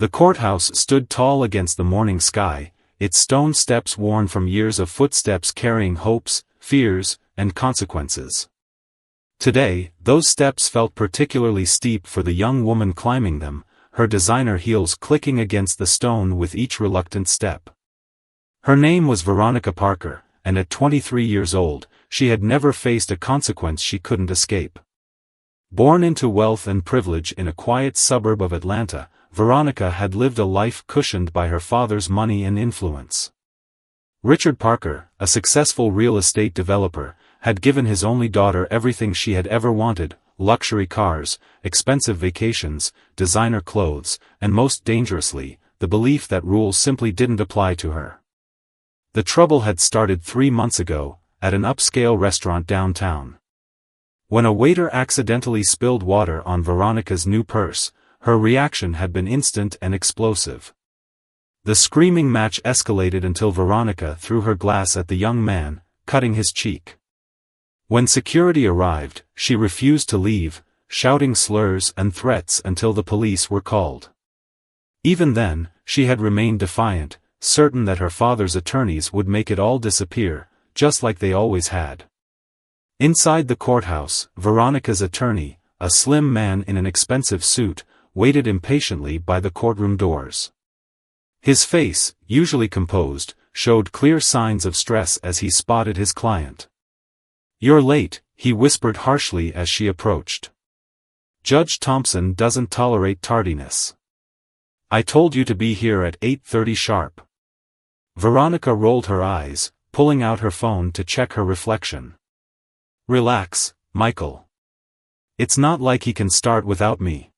The courthouse stood tall against the morning sky, its stone steps worn from years of footsteps carrying hopes, fears, and consequences. Today, those steps felt particularly steep for the young woman climbing them, her designer heels clicking against the stone with each reluctant step. Her name was Veronica Parker, and at 23 years old, she had never faced a consequence she couldn't escape. Born into wealth and privilege in a quiet suburb of Atlanta, Veronica had lived a life cushioned by her father's money and influence. Richard Parker, a successful real estate developer, had given his only daughter everything she had ever wanted: luxury cars, expensive vacations, designer clothes, and most dangerously, the belief that rules simply didn't apply to her. The trouble had started 3 months ago, at an upscale restaurant downtown. When a waiter accidentally spilled water on Veronica's new purse, her reaction had been instant and explosive. The screaming match escalated until Veronica threw her glass at the young man, cutting his cheek. When security arrived, she refused to leave, shouting slurs and threats until the police were called. Even then, she had remained defiant, certain that her father's attorneys would make it all disappear, just like they always had. Inside the courthouse, Veronica's attorney, a slim man in an expensive suit, waited impatiently by the courtroom doors. His face, usually composed, showed clear signs of stress as he spotted his client. "You're late," he whispered harshly as she approached. "Judge Thompson doesn't tolerate tardiness. I told you to be here at 8:30 sharp." Veronica rolled her eyes, pulling out her phone to check her reflection. "Relax, Michael. It's not like he can start without me."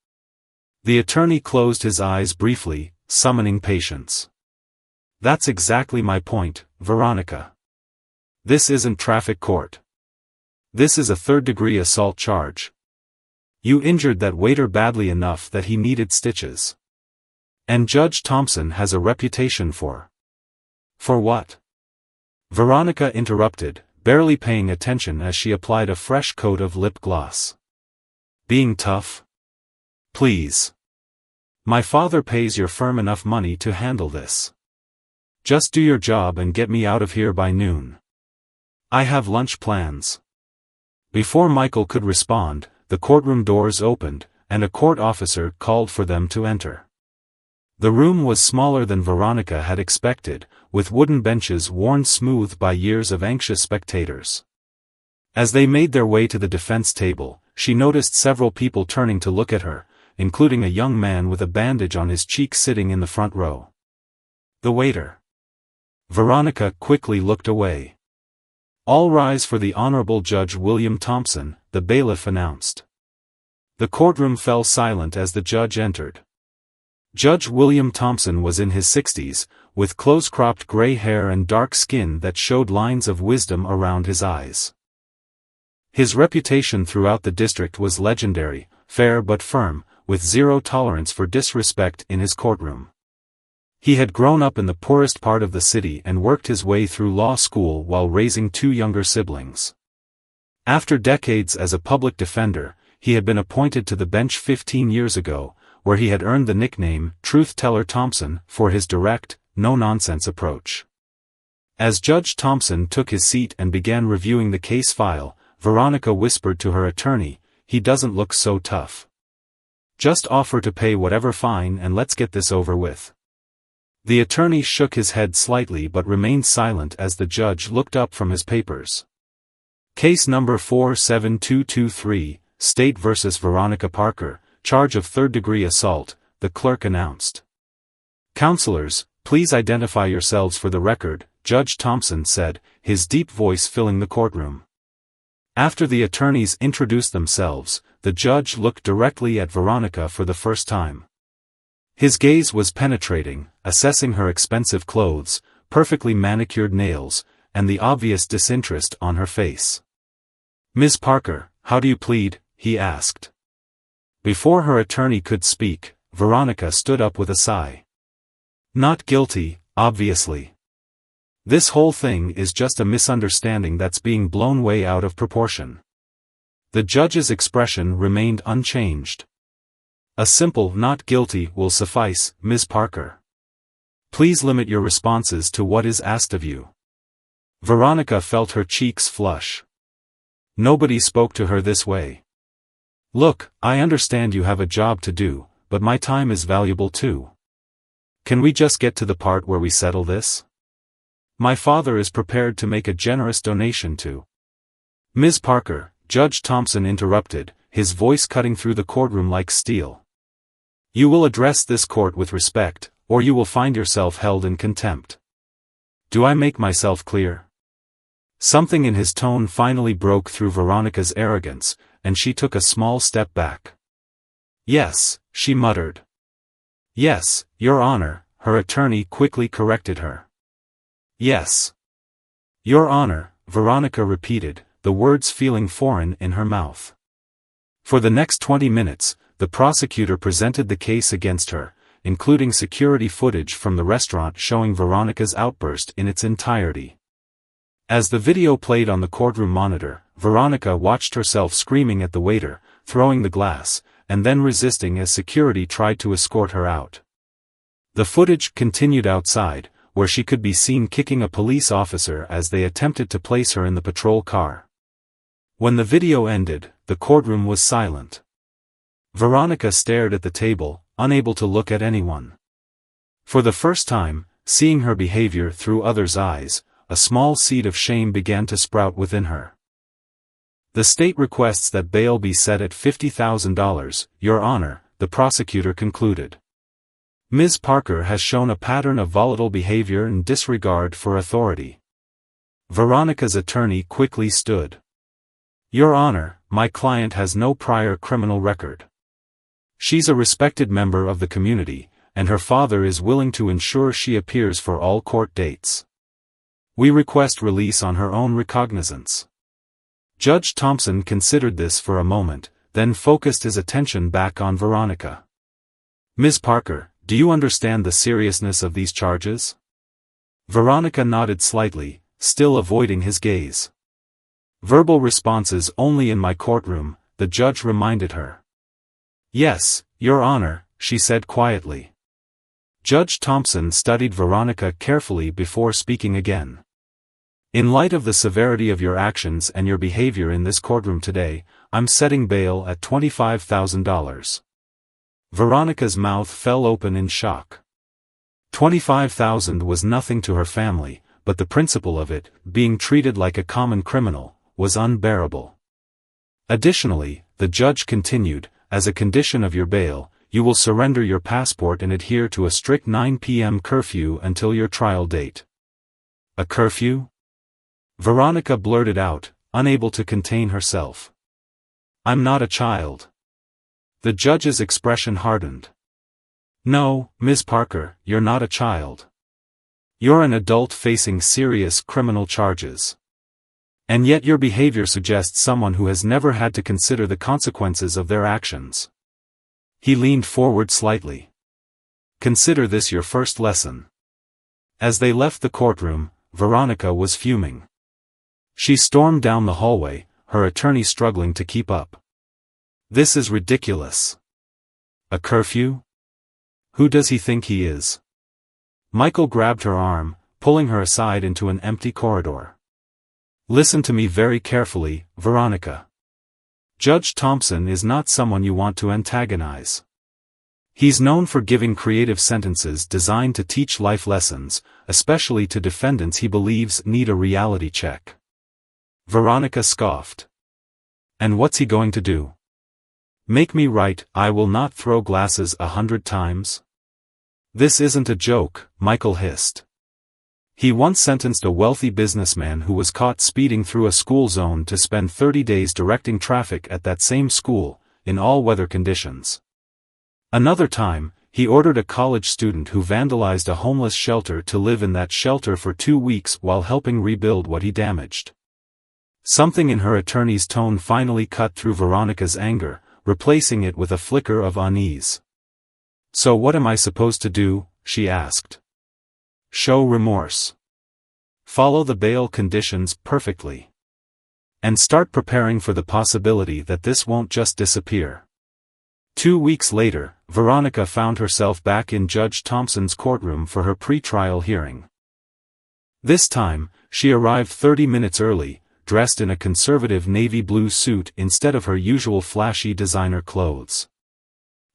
The attorney closed his eyes briefly, summoning patience. "That's exactly my point, Veronica. This isn't traffic court. This is a third-degree assault charge. You injured that waiter badly enough that he needed stitches. And Judge Thompson has a reputation for..." "For what?" Veronica interrupted, barely paying attention as she applied a fresh coat of lip gloss. "Being tough? Please. My father pays your firm enough money to handle this. Just do your job and get me out of here by noon. I have lunch plans." Before Michael could respond, the courtroom doors opened, and a court officer called for them to enter. The room was smaller than Veronica had expected, with wooden benches worn smooth by years of anxious spectators. As they made their way to the defense table, she noticed several people turning to look at her, including a young man with a bandage on his cheek sitting in the front row. The waiter. Veronica quickly looked away. "All rise for the Honorable Judge William Thompson," the bailiff announced. The courtroom fell silent as the judge entered. Judge William Thompson was in his 60s, with close-cropped gray hair and dark skin that showed lines of wisdom around his eyes. His reputation throughout the district was legendary, fair but firm, with zero tolerance for disrespect in his courtroom. He had grown up in the poorest part of the city and worked his way through law school while raising 2 younger siblings. After decades as a public defender, he had been appointed to the bench 15 years ago, where he had earned the nickname Truth Teller Thompson for his direct, no-nonsense approach. As Judge Thompson took his seat and began reviewing the case file, Veronica whispered to her attorney, "He doesn't look so tough. Just offer to pay whatever fine and let's get this over with." The attorney shook his head slightly but remained silent as the judge looked up from his papers. "Case number 47223, State vs. Veronica Parker, charge of third-degree assault," the clerk announced. "Counselors, please identify yourselves for the record," Judge Thompson said, his deep voice filling the courtroom. After the attorneys introduced themselves, the judge looked directly at Veronica for the first time. His gaze was penetrating, assessing her expensive clothes, perfectly manicured nails, and the obvious disinterest on her face. "Ms. Parker, how do you plead?" he asked. Before her attorney could speak, Veronica stood up with a sigh. "Not guilty, obviously. This whole thing is just a misunderstanding that's being blown way out of proportion." The judge's expression remained unchanged. A simple "not guilty" will suffice, Ms. Parker. Please limit your responses to what is asked of you. Veronica felt her cheeks flush. Nobody spoke to her this way. Look, I understand you have a job to do, but my time is valuable too. Can we just get to the part where we settle this? My father is prepared to make a generous donation to. Ms. Parker, Judge Thompson interrupted, his voice cutting through the courtroom like steel. You will address this court with respect, or you will find yourself held in contempt. Do I make myself clear? Something in his tone finally broke through Veronica's arrogance, and she took a small step back. Yes, she muttered. Yes, Your Honor, her attorney quickly corrected her. Yes. Your Honor, Veronica repeated, the words feeling foreign in her mouth. For the next 20 minutes, the prosecutor presented the case against her, including security footage from the restaurant showing Veronica's outburst in its entirety. As the video played on the courtroom monitor, Veronica watched herself screaming at the waiter, throwing the glass, and then resisting as security tried to escort her out. The footage continued outside, where she could be seen kicking a police officer as they attempted to place her in the patrol car. When the video ended, the courtroom was silent. Veronica stared at the table, unable to look at anyone. For the first time, seeing her behavior through others' eyes, a small seed of shame began to sprout within her. The state requests that bail be set at $50,000, Your Honor, the prosecutor concluded. Ms. Parker has shown a pattern of volatile behavior and disregard for authority. Veronica's attorney quickly stood. Your Honor, my client has no prior criminal record. She's a respected member of the community, and her father is willing to ensure she appears for all court dates. We request release on her own recognizance. Judge Thompson considered this for a moment, then focused his attention back on Veronica. Ms. Parker, do you understand the seriousness of these charges? Veronica nodded slightly, still avoiding his gaze. Verbal responses only in my courtroom, the judge reminded her. Yes, Your Honor, she said quietly. Judge Thompson studied Veronica carefully before speaking again. In light of the severity of your actions and your behavior in this courtroom today, I'm setting bail at $25,000. Veronica's mouth fell open in shock. $25,000 was nothing to her family, but the principle of it, being treated like a common criminal, was unbearable. Additionally, the judge continued, as a condition of your bail, you will surrender your passport and adhere to a strict 9 p.m. curfew until your trial date. A curfew? Veronica blurted out, unable to contain herself. I'm not a child. The judge's expression hardened. No, Ms. Parker, you're not a child. You're an adult facing serious criminal charges. And yet your behavior suggests someone who has never had to consider the consequences of their actions. He leaned forward slightly. Consider this your first lesson. As they left the courtroom, Veronica was fuming. She stormed down the hallway, her attorney struggling to keep up. This is ridiculous. A curfew? Who does he think he is? Michael grabbed her arm, pulling her aside into an empty corridor. Listen to me very carefully, Veronica. Judge Thompson is not someone you want to antagonize. He's known for giving creative sentences designed to teach life lessons, especially to defendants he believes need a reality check. Veronica scoffed. And what's he going to do? Make me right, I will not throw glasses 100 times? This isn't a joke, Michael hissed. He once sentenced a wealthy businessman who was caught speeding through a school zone to spend 30 days directing traffic at that same school, in all weather conditions. Another time, he ordered a college student who vandalized a homeless shelter to live in that shelter for 2 weeks while helping rebuild what he damaged. Something in her attorney's tone finally cut through Veronica's anger, replacing it with a flicker of unease. So what am I supposed to do? She asked. Show remorse. Follow the bail conditions perfectly. And start preparing for the possibility that this won't just disappear. 2 weeks later, Veronica found herself back in Judge Thompson's courtroom for her pre-trial hearing. This time, she arrived 30 minutes early, dressed in a conservative navy blue suit instead of her usual flashy designer clothes.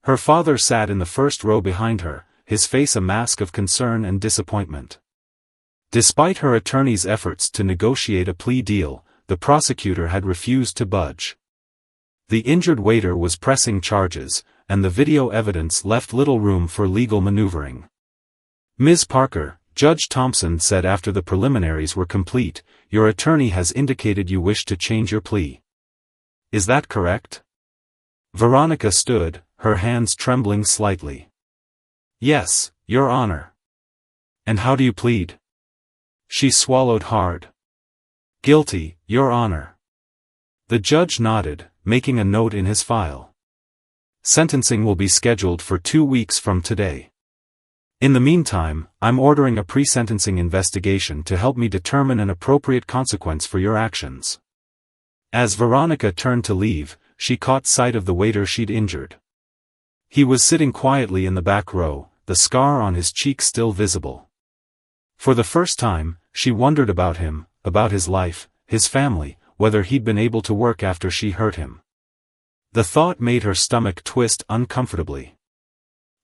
Her father sat in the first row behind her, his face a mask of concern and disappointment. Despite her attorney's efforts to negotiate a plea deal, the prosecutor had refused to budge. The injured waiter was pressing charges, and the video evidence left little room for legal maneuvering. "Ms. Parker," Judge Thompson said after the preliminaries were complete, "your attorney has indicated you wish to change your plea. Is that correct?" Veronica stood, her hands trembling slightly. "Yes, Your Honor." "And how do you plead?" She swallowed hard. "Guilty, Your Honor." The judge nodded, making a note in his file. "Sentencing will be scheduled for 2 weeks from today. In the meantime, I'm ordering a pre-sentencing investigation to help me determine an appropriate consequence for your actions." As Veronica turned to leave, she caught sight of the waiter she'd injured. He was sitting quietly in the back row, the scar on his cheek still visible. For the first time, she wondered about him, about his life, his family, whether he'd been able to work after she hurt him. The thought made her stomach twist uncomfortably.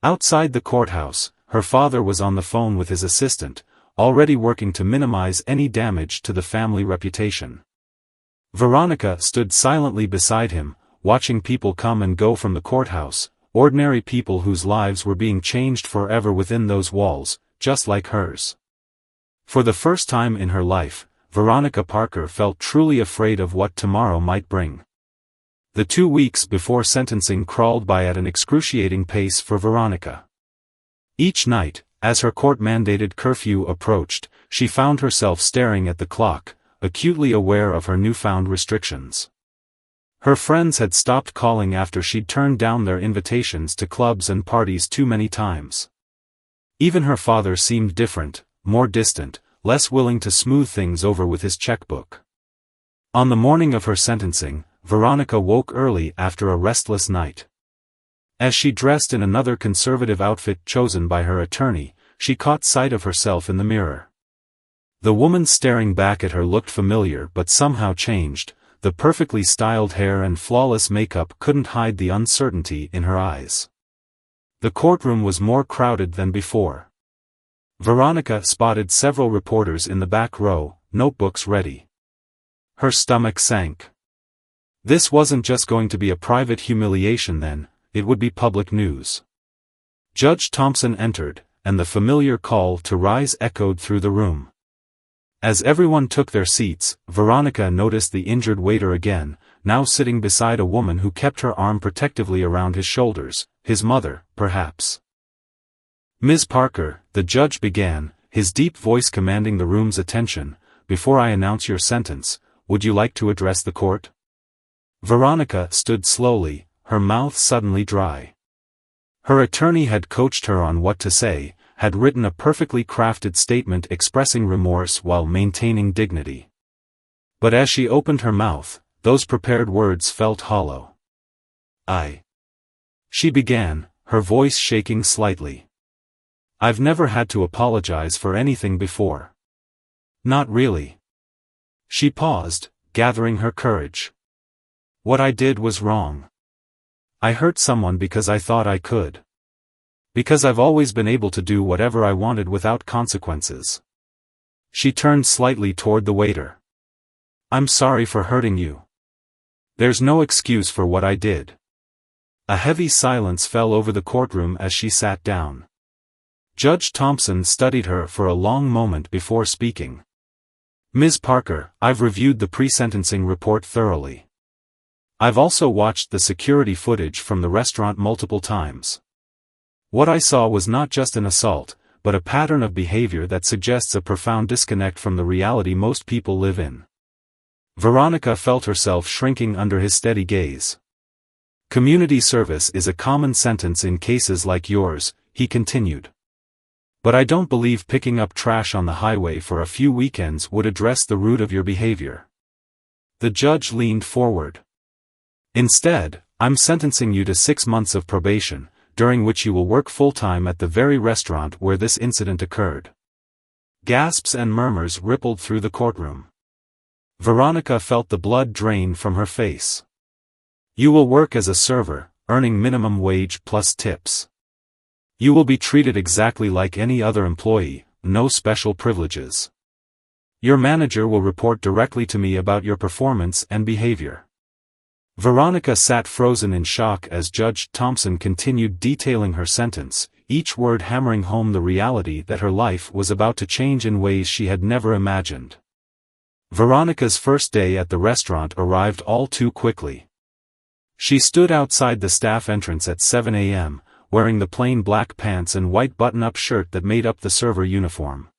Outside the courthouse, her father was on the phone with his assistant, already working to minimize any damage to the family reputation. Veronica stood silently beside him, watching people come and go from the courthouse, ordinary people whose lives were being changed forever within those walls, just like hers. For the first time in her life, Veronica Parker felt truly afraid of what tomorrow might bring. The 2 weeks before sentencing crawled by at an excruciating pace for Veronica. Each night, as her court-mandated curfew approached, she found herself staring at the clock, acutely aware of her newfound restrictions. Her friends had stopped calling after she'd turned down their invitations to clubs and parties too many times. Even her father seemed different, more distant, less willing to smooth things over with his checkbook. On the morning of her sentencing, Veronica woke early after a restless night. As she dressed in another conservative outfit chosen by her attorney, she caught sight of herself in the mirror. The woman staring back at her looked familiar but somehow changed. The perfectly styled hair and flawless makeup couldn't hide the uncertainty in her eyes. The courtroom was more crowded than before. Veronica spotted several reporters in the back row, notebooks ready. Her stomach sank. This wasn't just going to be a private humiliation then, it would be public news. Judge Thompson entered, and the familiar call to rise echoed through the room. As everyone took their seats, Veronica noticed the injured waiter again, now sitting beside a woman who kept her arm protectively around his shoulders, his mother, perhaps. "Ms. Parker," the judge began, his deep voice commanding the room's attention, "before I announce your sentence, would you like to address the court?" Veronica stood slowly, her mouth suddenly dry. Her attorney had coached her on what to say, had written a perfectly crafted statement expressing remorse while maintaining dignity. But as she opened her mouth, those prepared words felt hollow. She began, her voice shaking slightly. "I've never had to apologize for anything before." "Not really." She paused, gathering her courage. "What I did was wrong. I hurt someone because I thought I could. Because I've always been able to do whatever I wanted without consequences." She turned slightly toward the waiter. "I'm sorry for hurting you. There's no excuse for what I did." A heavy silence fell over the courtroom as she sat down. Judge Thompson studied her for a long moment before speaking. "Ms. Parker, I've reviewed the pre-sentencing report thoroughly. I've also watched the security footage from the restaurant multiple times. What I saw was not just an assault, but a pattern of behavior that suggests a profound disconnect from the reality most people live in." Veronica felt herself shrinking under his steady gaze. "Community service is a common sentence in cases like yours," he continued. "But I don't believe picking up trash on the highway for a few weekends would address the root of your behavior." The judge leaned forward. "Instead, I'm sentencing you to 6 months of probation, during which you will work full-time at the very restaurant where this incident occurred." Gasps and murmurs rippled through the courtroom. Veronica felt the blood drain from her face. "You will work as a server, earning minimum wage plus tips. You will be treated exactly like any other employee, no special privileges. Your manager will report directly to me about your performance and behavior." Veronica sat frozen in shock as Judge Thompson continued detailing her sentence, each word hammering home the reality that her life was about to change in ways she had never imagined. Veronica's first day at the restaurant arrived all too quickly. She stood outside the staff entrance at 7 a.m., wearing the plain black pants and white button-up shirt that made up the server uniform.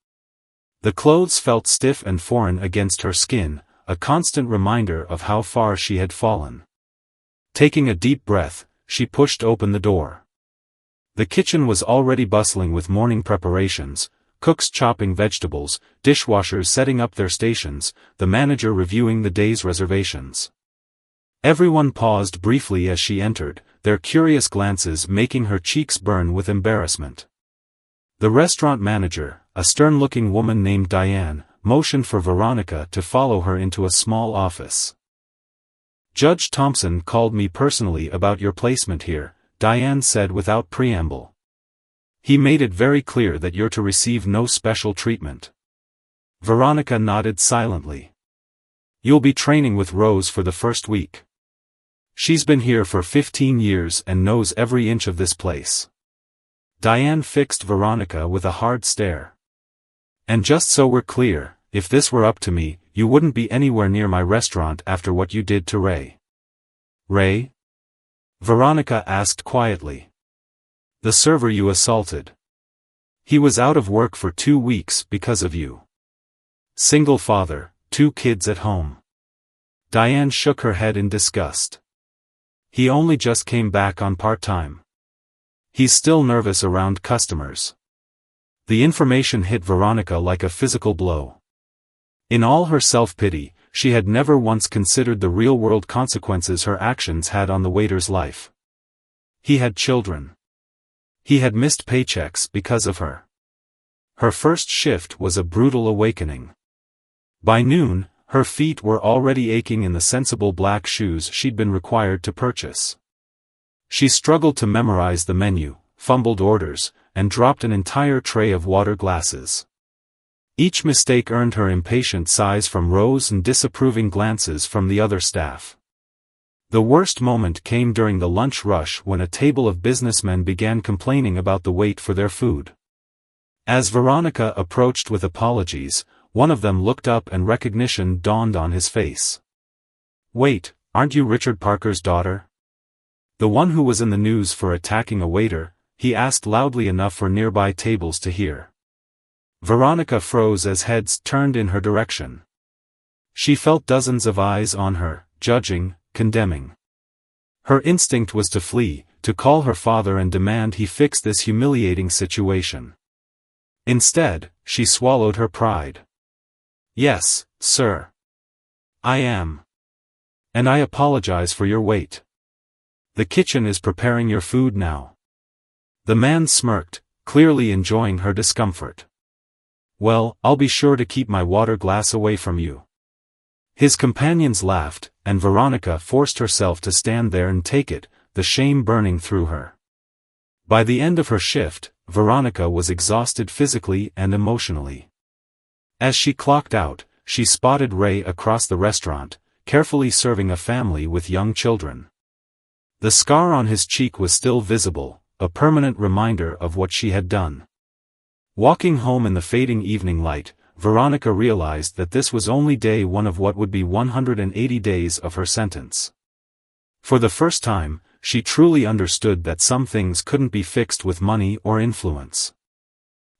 The clothes felt stiff and foreign against her skin, a constant reminder of how far she had fallen. Taking a deep breath, she pushed open the door. The kitchen was already bustling with morning preparations, cooks chopping vegetables, dishwashers setting up their stations, the manager reviewing the day's reservations. Everyone paused briefly as she entered, their curious glances making her cheeks burn with embarrassment. The restaurant manager, a stern-looking woman named Diane, motioned for Veronica to follow her into a small office. "Judge Thompson called me personally about your placement here," Diane said without preamble. "He made it very clear that you're to receive no special treatment." Veronica nodded silently. "You'll be training with Rose for the first week. She's been here for 15 years and knows every inch of this place." Diane fixed Veronica with a hard stare. "And just so we're clear, if this were up to me, you wouldn't be anywhere near my restaurant after what you did to Ray." "Ray?" Veronica asked quietly. "The server you assaulted. He was out of work for 2 weeks because of you. Single father, 2 kids at home." Diane shook her head in disgust. "He only just came back on part-time. He's still nervous around customers." The information hit Veronica like a physical blow. In all her self-pity, she had never once considered the real-world consequences her actions had on the waiter's life. He had children. He had missed paychecks because of her. Her first shift was a brutal awakening. By noon, her feet were already aching in the sensible black shoes she'd been required to purchase. She struggled to memorize the menu, fumbled orders, and dropped an entire tray of water glasses. Each mistake earned her impatient sighs from Rose and disapproving glances from the other staff. The worst moment came during the lunch rush when a table of businessmen began complaining about the wait for their food. As Veronica approached with apologies, one of them looked up and recognition dawned on his face. "Wait, aren't you Richard Parker's daughter? The one who was in the news for attacking a waiter?" he asked loudly enough for nearby tables to hear. Veronica froze as heads turned in her direction. She felt dozens of eyes on her, judging, condemning. Her instinct was to flee, to call her father and demand he fix this humiliating situation. Instead, she swallowed her pride. "Yes, sir. I am. And I apologize for your wait. The kitchen is preparing your food now." The man smirked, clearly enjoying her discomfort. "Well, I'll be sure to keep my water glass away from you." His companions laughed, and Veronica forced herself to stand there and take it, the shame burning through her. By the end of her shift, Veronica was exhausted physically and emotionally. As she clocked out, she spotted Ray across the restaurant, carefully serving a family with young children. The scar on his cheek was still visible, a permanent reminder of what she had done. Walking home in the fading evening light, Veronica realized that this was only day one of what would be 180 days of her sentence. For the first time, she truly understood that some things couldn't be fixed with money or influence.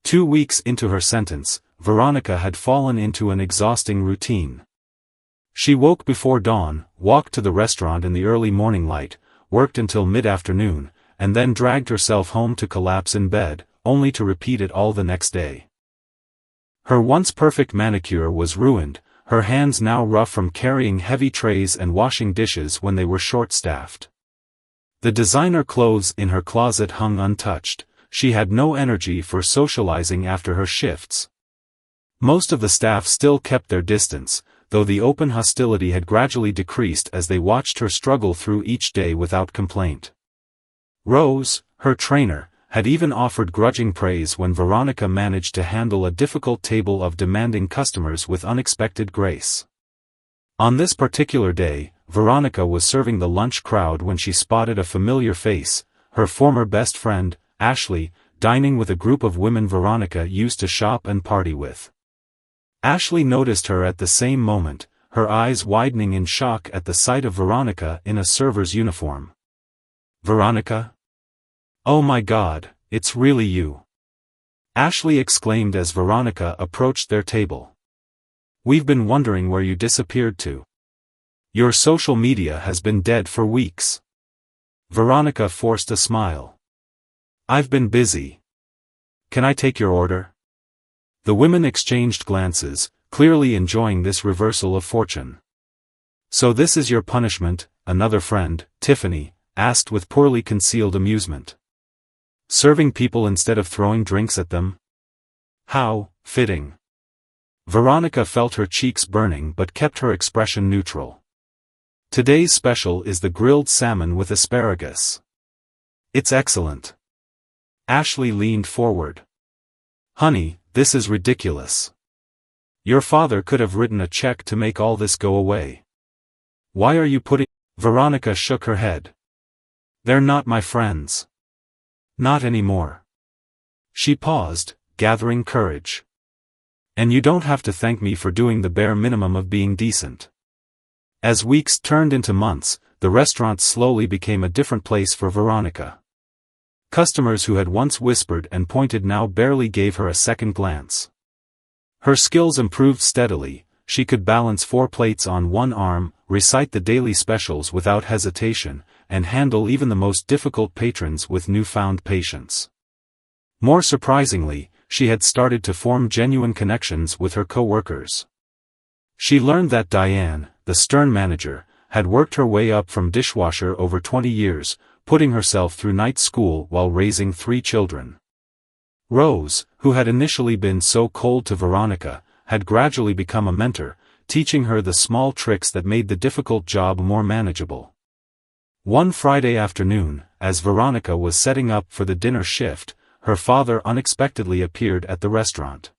2 weeks into her sentence, Veronica had fallen into an exhausting routine. She woke before dawn, walked to the restaurant in the early morning light, worked until mid-afternoon, and then dragged herself home to collapse in bed, only to repeat it all the next day. Her once perfect manicure was ruined, her hands now rough from carrying heavy trays and washing dishes when they were short-staffed. The designer clothes in her closet hung untouched. She had no energy for socializing after her shifts. Most of the staff still kept their distance, though the open hostility had gradually decreased as they watched her struggle through each day without complaint. Rose, her trainer, had even offered grudging praise when Veronica managed to handle a difficult table of demanding customers with unexpected grace. On this particular day, Veronica was serving the lunch crowd when she spotted a familiar face, her former best friend, Ashley, dining with a group of women Veronica used to shop and party with. Ashley noticed her at the same moment, her eyes widening in shock at the sight of Veronica in a server's uniform. "Veronica? Oh my God, it's really you!" Ashley exclaimed as Veronica approached their table. "We've been wondering where you disappeared to. Your social media has been dead for weeks." Veronica forced a smile. "I've been busy. Can I take your order?" The women exchanged glances, clearly enjoying this reversal of fortune. "So this is your punishment?" another friend, Tiffany, asked with poorly concealed amusement. "Serving people instead of throwing drinks at them? How fitting." Veronica felt her cheeks burning but kept her expression neutral. "Today's special is the grilled salmon with asparagus. It's excellent." Ashley leaned forward. "Honey, this is ridiculous. Your father could have written a check to make all this go away. Why are you putting—" Veronica shook her head. "They're not my friends. Not anymore." She paused, gathering courage. "And you don't have to thank me for doing the bare minimum of being decent." As weeks turned into months, the restaurant slowly became a different place for Veronica. Customers who had once whispered and pointed now barely gave her a second glance. Her skills improved steadily. She could balance 4 plates on one arm, recite the daily specials without hesitation, and handle even the most difficult patrons with newfound patience. More surprisingly, she had started to form genuine connections with her co-workers. She learned that Diane, the stern manager, had worked her way up from dishwasher over 20 years, putting herself through night school while raising 3 children. Rose, who had initially been so cold to Veronica, had gradually become a mentor, teaching her the small tricks that made the difficult job more manageable. One Friday afternoon, as Veronica was setting up for the dinner shift, her father unexpectedly appeared at the restaurant.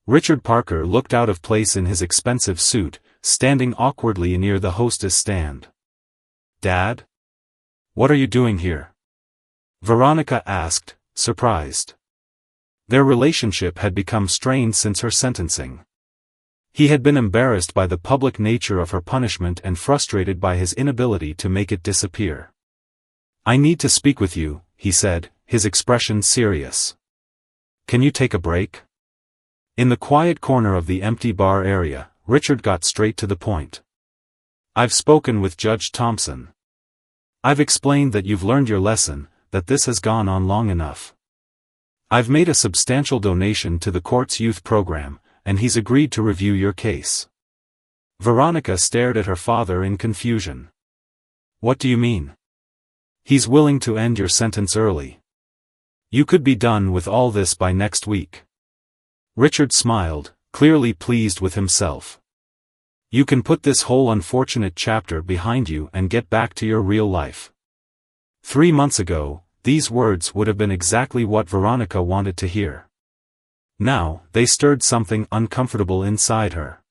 Richard Parker looked out of place in his expensive suit, standing awkwardly near the hostess stand. "Dad? What are you doing here?" Veronica asked, surprised. Their relationship had become strained since her sentencing. He had been embarrassed by the public nature of her punishment and frustrated by his inability to make it disappear. "I need to speak with you," he said, his expression serious. "Can you take a break?" In the quiet corner of the empty bar area, Richard got straight to the point. "I've spoken with Judge Thompson. I've explained that you've learned your lesson, that this has gone on long enough. I've made a substantial donation to the court's youth program, and he's agreed to review your case." Veronica stared at her father in confusion. "What do you mean?" "He's willing to end your sentence early. You could be done with all this by next week." Richard smiled, clearly pleased with himself. "You can put this whole unfortunate chapter behind you and get back to your real life." 3 months ago, these words would have been exactly what Veronica wanted to hear. Now, they stirred something uncomfortable inside her.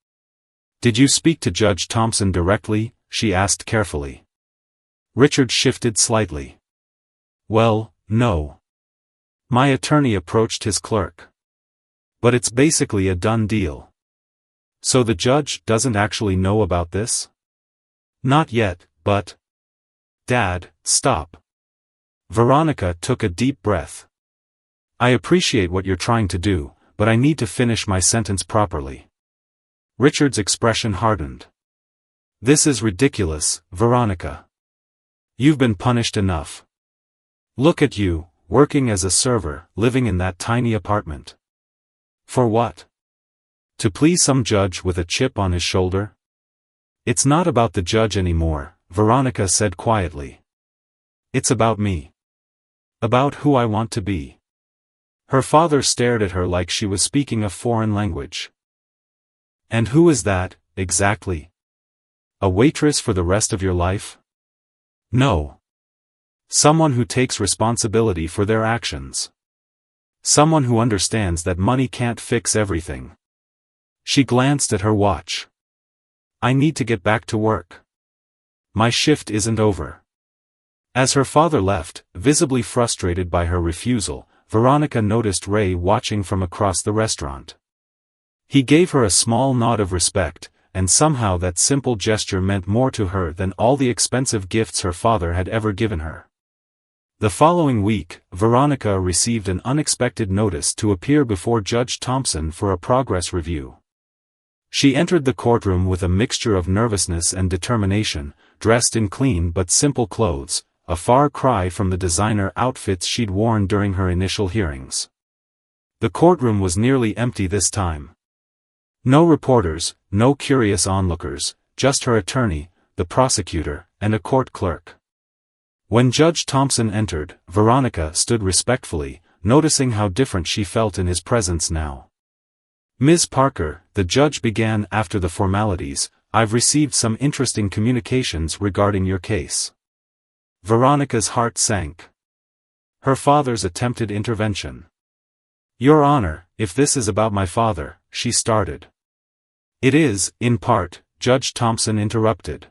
"Did you speak to Judge Thompson directly?" she asked carefully. Richard shifted slightly. "Well, no. My attorney approached his clerk. But it's basically a done deal." "So the judge doesn't actually know about this?" "Not yet, but—" "Dad, stop." Veronica took a deep breath. "I appreciate what you're trying to do, but I need to finish my sentence properly." Richard's expression hardened. "This is ridiculous, Veronica. You've been punished enough. Look at you, working as a server, living in that tiny apartment. For what? To please some judge with a chip on his shoulder?" "It's not about the judge anymore," Veronica said quietly. It's about me. About who I want to be. Her father stared at her like she was speaking a foreign language. And who is that, exactly? A waitress for the rest of your life? No. Someone who takes responsibility for their actions. Someone who understands that money can't fix everything. She glanced at her watch. I need to get back to work. My shift isn't over. As her father left, visibly frustrated by her refusal, Veronica noticed Ray watching from across the restaurant. He gave her a small nod of respect, and somehow that simple gesture meant more to her than all the expensive gifts her father had ever given her. The following week, Veronica received an unexpected notice to appear before Judge Thompson for a progress review. She entered the courtroom with a mixture of nervousness and determination, dressed in clean but simple clothes, a far cry from the designer outfits she'd worn during her initial hearings. The courtroom was nearly empty this time. No reporters, no curious onlookers, just her attorney, the prosecutor, and a court clerk. When Judge Thompson entered, Veronica stood respectfully, noticing how different she felt in his presence now. Ms. Parker, the judge began after the formalities, I've received some interesting communications regarding your case. Veronica's heart sank. Her father's attempted intervention. Your Honor, if this is about my father, she started. It is, in part, Judge Thompson interrupted.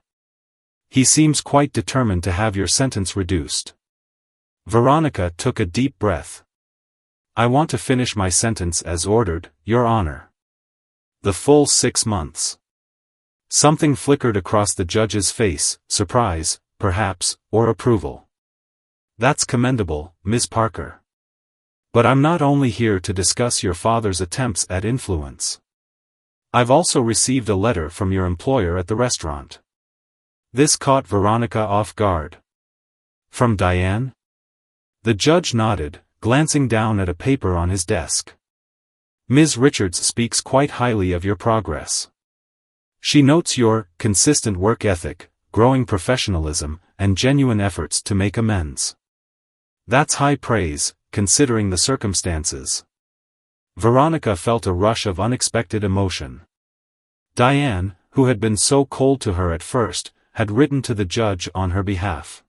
He seems quite determined to have your sentence reduced. Veronica took a deep breath. I want to finish my sentence as ordered, Your Honor. The full 6 months. Something flickered across the judge's face, surprise, perhaps, or approval. That's commendable, Ms. Parker. But I'm not only here to discuss your father's attempts at influence. I've also received a letter from your employer at the restaurant. This caught Veronica off guard. From Diane? The judge nodded, glancing down at a paper on his desk. Ms. Richards speaks quite highly of your progress. She notes your consistent work ethic, growing professionalism, and genuine efforts to make amends. That's high praise, considering the circumstances. Veronica felt a rush of unexpected emotion. Diane, who had been so cold to her at first, had written to the judge on her behalf.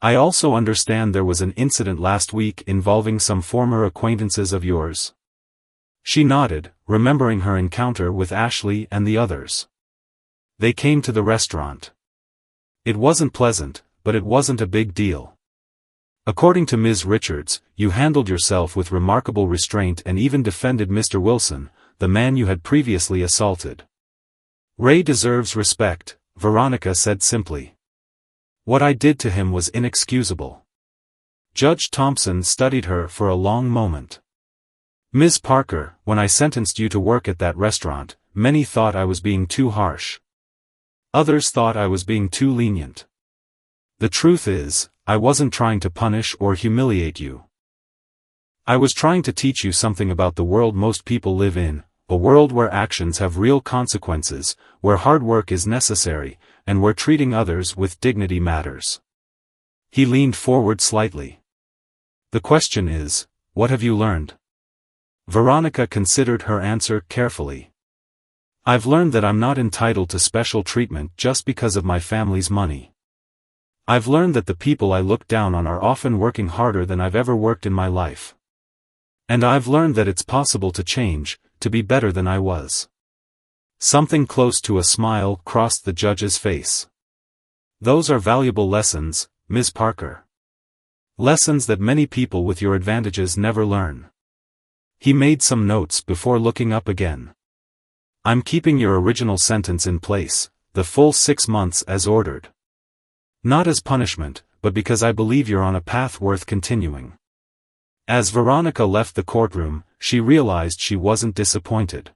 I also understand there was an incident last week involving some former acquaintances of yours. She nodded, remembering her encounter with Ashley and the others. They came to the restaurant. It wasn't pleasant, but it wasn't a big deal. According to Ms. Richards, you handled yourself with remarkable restraint and even defended Mr. Wilson, the man you had previously assaulted. Ray deserves respect, Veronica said simply. What I did to him was inexcusable. Judge Thompson studied her for a long moment. Ms. Parker, when I sentenced you to work at that restaurant, many thought I was being too harsh. Others thought I was being too lenient. The truth is, I wasn't trying to punish or humiliate you. I was trying to teach you something about the world most people live in, a world where actions have real consequences, where hard work is necessary, and where treating others with dignity matters. He leaned forward slightly. The question is, what have you learned? Veronica considered her answer carefully. I've learned that I'm not entitled to special treatment just because of my family's money. I've learned that the people I look down on are often working harder than I've ever worked in my life. And I've learned that it's possible to change, to be better than I was. Something close to a smile crossed the judge's face. Those are valuable lessons, Ms. Parker. Lessons that many people with your advantages never learn. He made some notes before looking up again. I'm keeping your original sentence in place, the full 6 months as ordered. Not as punishment, but because I believe you're on a path worth continuing. As Veronica left the courtroom, she realized she wasn't disappointed.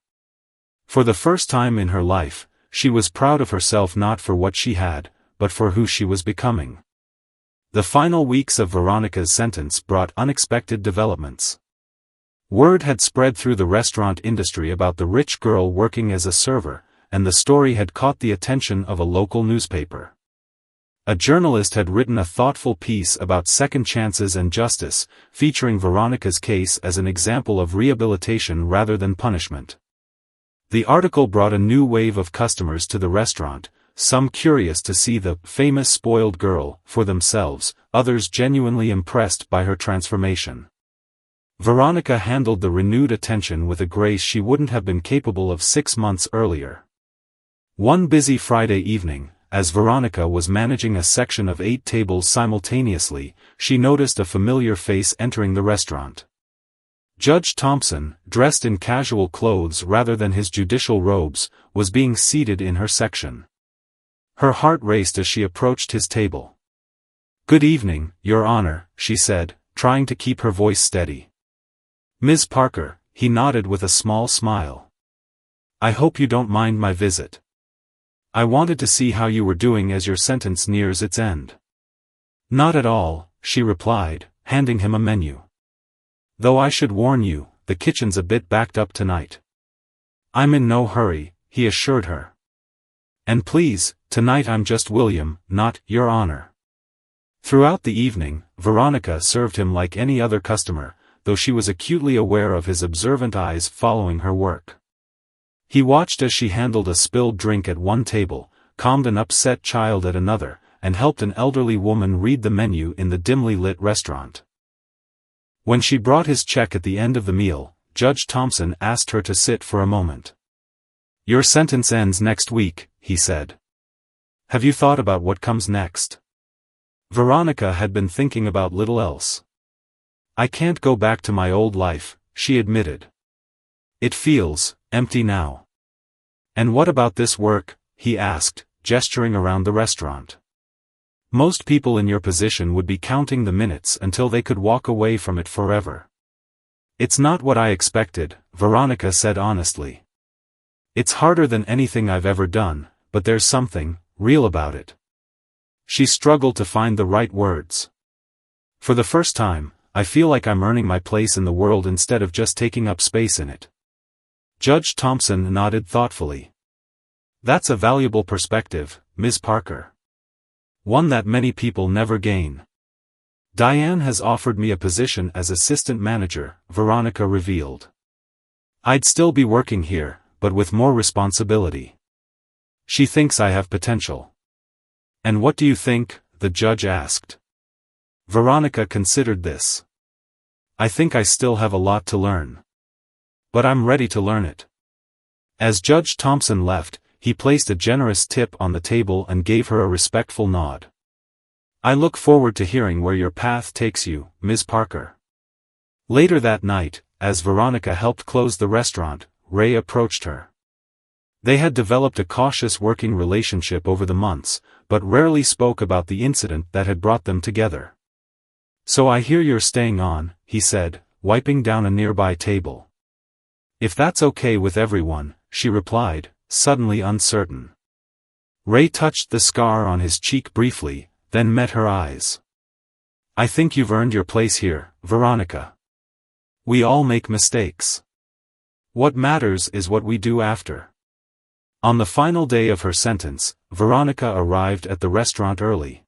For the first time in her life, she was proud of herself not for what she had, but for who she was becoming. The final weeks of Veronica's sentence brought unexpected developments. Word had spread through the restaurant industry about the rich girl working as a server, and the story had caught the attention of a local newspaper. A journalist had written a thoughtful piece about second chances and justice, featuring Veronica's case as an example of rehabilitation rather than punishment. The article brought a new wave of customers to the restaurant, some curious to see the famous spoiled girl for themselves, others genuinely impressed by her transformation. Veronica handled the renewed attention with a grace she wouldn't have been capable of 6 months earlier. One busy Friday evening, as Veronica was managing a section of 8 tables simultaneously, she noticed a familiar face entering the restaurant. Judge Thompson, dressed in casual clothes rather than his judicial robes, was being seated in her section. Her heart raced as she approached his table. "Good evening, Your Honor," she said, trying to keep her voice steady. "Ms. Parker," he nodded with a small smile. "I hope you don't mind my visit. I wanted to see how you were doing as your sentence nears its end." "Not at all," she replied, handing him a menu. "Though I should warn you, the kitchen's a bit backed up tonight." "I'm in no hurry," he assured her. "And please, tonight I'm just William, not Your Honor." Throughout the evening, Veronica served him like any other customer, though she was acutely aware of his observant eyes following her work. He watched as she handled a spilled drink at one table, calmed an upset child at another, and helped an elderly woman read the menu in the dimly lit restaurant. When she brought his check at the end of the meal, Judge Thompson asked her to sit for a moment. "Your sentence ends next week," he said. "Have you thought about what comes next?" Veronica had been thinking about little else. "I can't go back to my old life," she admitted. "It feels empty now." "And what about this work?" he asked, gesturing around the restaurant. "Most people in your position would be counting the minutes until they could walk away from it forever." "It's not what I expected," Veronica said honestly. "It's harder than anything I've ever done, but there's something real about it." She struggled to find the right words. "For the first time, I feel like I'm earning my place in the world instead of just taking up space in it." Judge Thompson nodded thoughtfully. "That's a valuable perspective, Ms. Parker. One that many people never gain." "Diane has offered me a position as assistant manager," Veronica revealed. "I'd still be working here, but with more responsibility. She thinks I have potential." "And what do you think?" the judge asked. Veronica considered this. "I think I still have a lot to learn. But I'm ready to learn it." As Judge Thompson left, he placed a generous tip on the table and gave her a respectful nod. "I look forward to hearing where your path takes you, Ms. Parker." Later that night, as Veronica helped close the restaurant, Ray approached her. They had developed a cautious working relationship over the months, but rarely spoke about the incident that had brought them together. "So I hear you're staying on," he said, wiping down a nearby table. "If that's okay with everyone," she replied, suddenly uncertain. Ray touched the scar on his cheek briefly, then met her eyes. "I think you've earned your place here, Veronica. We all make mistakes. What matters is what we do after." On the final day of her sentence, Veronica arrived at the restaurant early.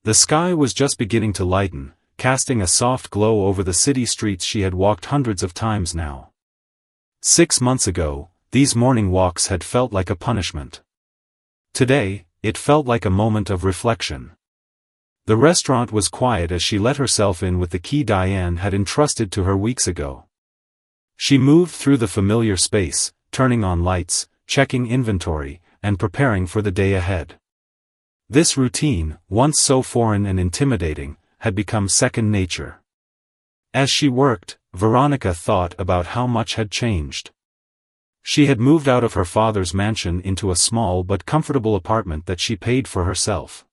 The sky was just beginning to lighten, casting a soft glow over the city streets she had walked hundreds of times now. 6 months ago, these morning walks had felt like a punishment. Today, it felt like a moment of reflection. The restaurant was quiet as she let herself in with the key Diane had entrusted to her weeks ago. She moved through the familiar space, turning on lights, checking inventory, and preparing for the day ahead. This routine, once so foreign and intimidating, had become second nature. As she worked, Veronica thought about how much had changed. She had moved out of her father's mansion into a small but comfortable apartment that she paid for herself.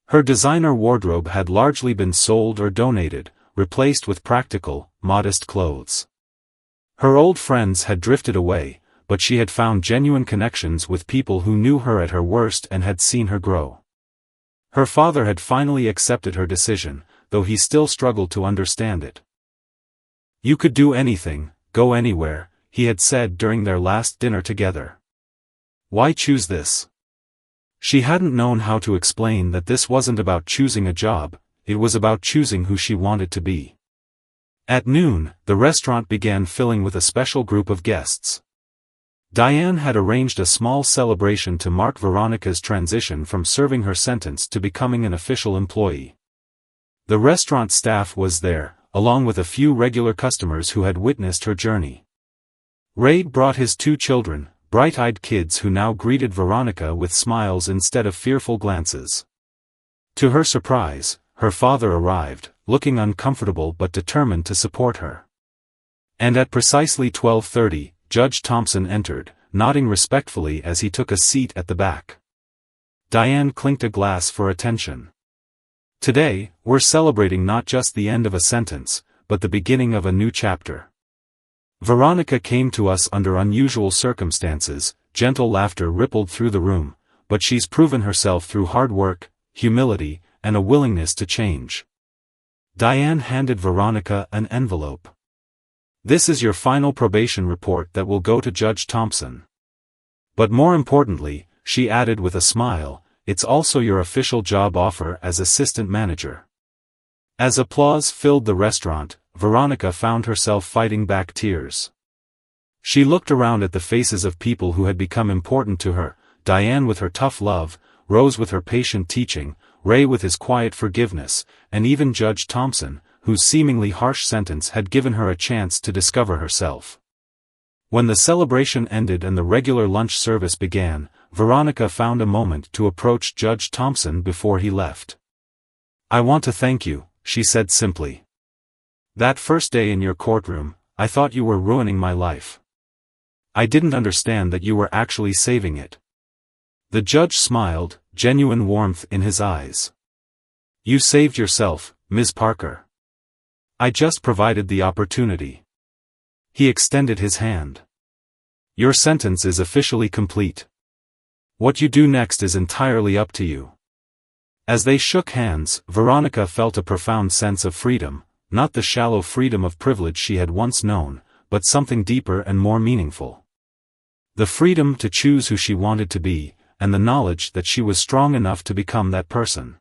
Her designer wardrobe had largely been sold or donated, replaced with practical, modest clothes. Her old friends had drifted away, but she had found genuine connections with people who knew her at her worst and had seen her grow. Her father had finally accepted her decision, though he still struggled to understand it. "You could do anything, go anywhere," he had said during their last dinner together. "Why choose this?" She hadn't known how to explain that this wasn't about choosing a job, it was about choosing who she wanted to be. At noon, the restaurant began filling with a special group of guests. Diane had arranged a small celebration to mark Veronica's transition from serving her sentence to becoming an official employee. The restaurant staff was there, along with a few regular customers who had witnessed her journey. Ray brought his 2 children, bright-eyed kids who now greeted Veronica with smiles instead of fearful glances. To her surprise, her father arrived, looking uncomfortable but determined to support her. And at precisely 12:30, Judge Thompson entered, nodding respectfully as he took a seat at the back. Diane clinked a glass for attention. Today, we're celebrating not just the end of a sentence, but the beginning of a new chapter. Veronica came to us under unusual circumstances, gentle laughter rippled through the room, but she's proven herself through hard work, humility, and a willingness to change. Diane handed Veronica an envelope. This is your final probation report that will go to Judge Thompson. But more importantly, she added with a smile, it's also your official job offer as assistant manager. As applause filled the restaurant, Veronica found herself fighting back tears. She looked around at the faces of people who had become important to her, Diane with her tough love, Rose with her patient teaching, Ray with his quiet forgiveness, and even Judge Thompson, whose seemingly harsh sentence had given her a chance to discover herself. When the celebration ended and the regular lunch service began, Veronica found a moment to approach Judge Thompson before he left. I want to thank you, she said simply. That first day in your courtroom, I thought you were ruining my life. I didn't understand that you were actually saving it. The judge smiled, genuine warmth in his eyes. You saved yourself, Ms. Parker. I just provided the opportunity. He extended his hand. Your sentence is officially complete. What you do next is entirely up to you. As they shook hands, Veronica felt a profound sense of freedom, not the shallow freedom of privilege she had once known, but something deeper and more meaningful. The freedom to choose who she wanted to be, and the knowledge that she was strong enough to become that person.